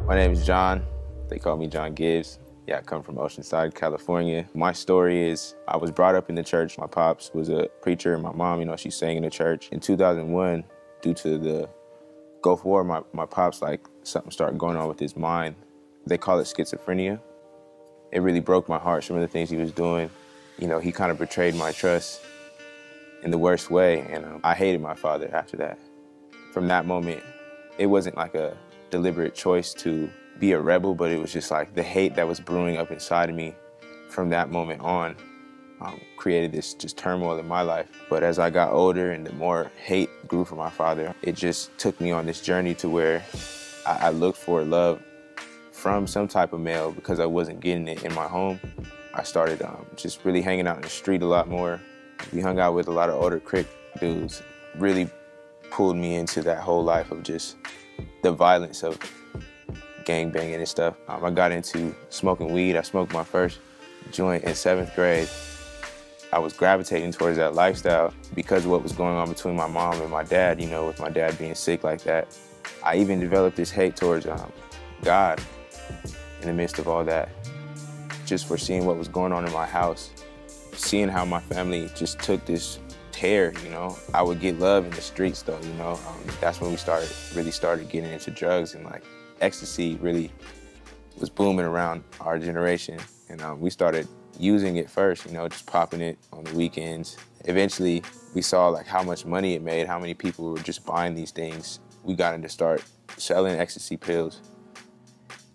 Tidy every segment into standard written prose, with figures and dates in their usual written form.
My name is John. They call me John Givez. Yeah, I come from Oceanside, California. My story is I was brought up in the church. My pops was a preacher, and my mom, she sang in the church. In 2001, due to the Gulf War, my pops, something started going on with his mind. They call it schizophrenia. It really broke my heart, some of the things he was doing. He kind of betrayed my trust in the worst way, and I hated my father after that. From that moment, it wasn't like a deliberate choice to be a rebel, but it was just like the hate that was brewing up inside of me from that moment on created this just turmoil in my life. But as I got older and the more hate grew for my father, it just took me on this journey to where I looked for love from some type of male because I wasn't getting it in my home. I started just really hanging out in the street a lot more. We hung out with a lot of older Crick dudes. Really pulled me into that whole life of just the violence of gang banging and stuff. I got into smoking weed. I smoked my first joint in 7th grade. I was gravitating towards that lifestyle because of what was going on between my mom and my dad, with my dad being sick like that. I even developed this hate towards God in the midst of all that, just for seeing what was going on in my house, seeing how my family just took this tear, I would get love in the streets though, that's when we really started getting into drugs, and ecstasy really was booming around our generation. And we started using it first, just popping it on the weekends. Eventually, we saw how much money it made, how many people were just buying these things. We got into start selling ecstasy pills.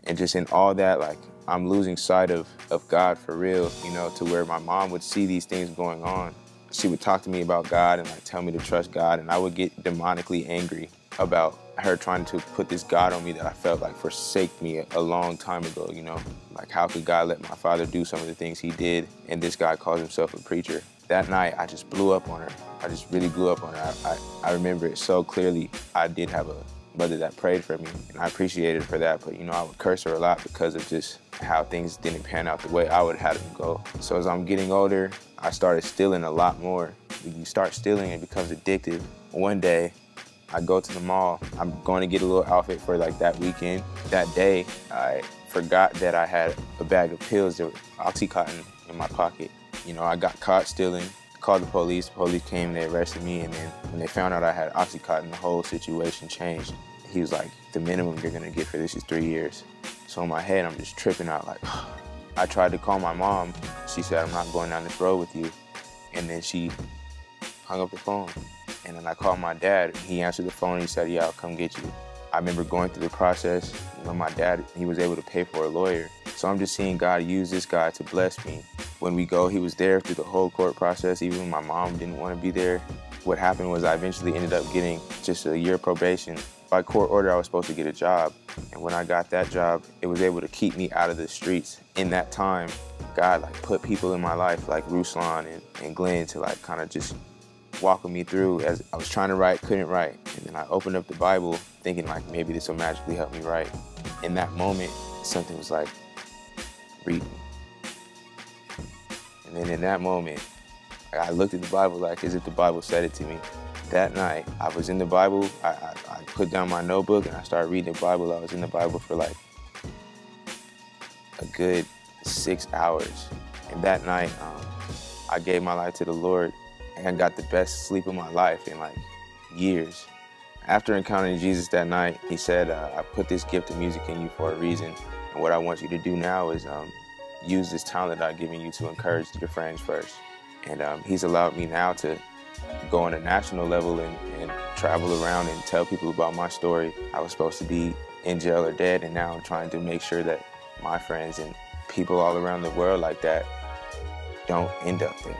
And just in all that, I'm losing sight of God for real, to where my mom would see these things going on. She would talk to me about God and tell me to trust God, and I would get demonically angry about her trying to put this God on me that I felt forsake me a long time ago, how could God let my father do some of the things he did, and this guy calls himself a preacher. That night, I just blew up on her. I just really blew up on her. I remember it so clearly. I did have a mother that prayed for me, and I appreciated her for that, but I would curse her a lot because of just how things didn't pan out the way I would have them go. So as I'm getting older, I started stealing a lot more. When you start stealing, it becomes addictive. One day, I go to the mall. I'm going to get a little outfit for that weekend. That day, I forgot that I had a bag of pills that were Oxycontin in my pocket. I got caught stealing, called the police. The police came, they arrested me, and then when they found out I had Oxycontin, the whole situation changed. He was like, the minimum you're gonna get for this is 3 years. So in my head, I'm just tripping out I tried to call my mom. She said, I'm not going down this road with you. And then she hung up the phone. And then I called my dad. He answered the phone and he said, yeah, I'll come get you. I remember going through the process. My dad, he was able to pay for a lawyer. So I'm just seeing God use this guy to bless me. When we go, he was there through the whole court process, even when my mom didn't want to be there. What happened was I eventually ended up getting just a year probation. By court order, I was supposed to get a job. And when I got that job, it was able to keep me out of the streets. In that time, God put people in my life like Ruslan and Glenn to kind of just walking me through as I was trying to write, couldn't write. And then I opened up the Bible thinking maybe this will magically help me write. In that moment, something was read me. And then in that moment, I looked at the Bible as if the Bible said it to me. That night, I was in the Bible. I put down my notebook and I started reading the Bible. I was in the Bible for a good 6 hours. And that night, I gave my life to the Lord and got the best sleep of my life in years. After encountering Jesus that night, he said, I put this gift of music in you for a reason. And what I want you to do now is use this talent I've given you to encourage your friends first. And he's allowed me now to go on a national level and travel around and tell people about my story. I was supposed to be in jail or dead, and now I'm trying to make sure that my friends and people all around the world like that don't end up there.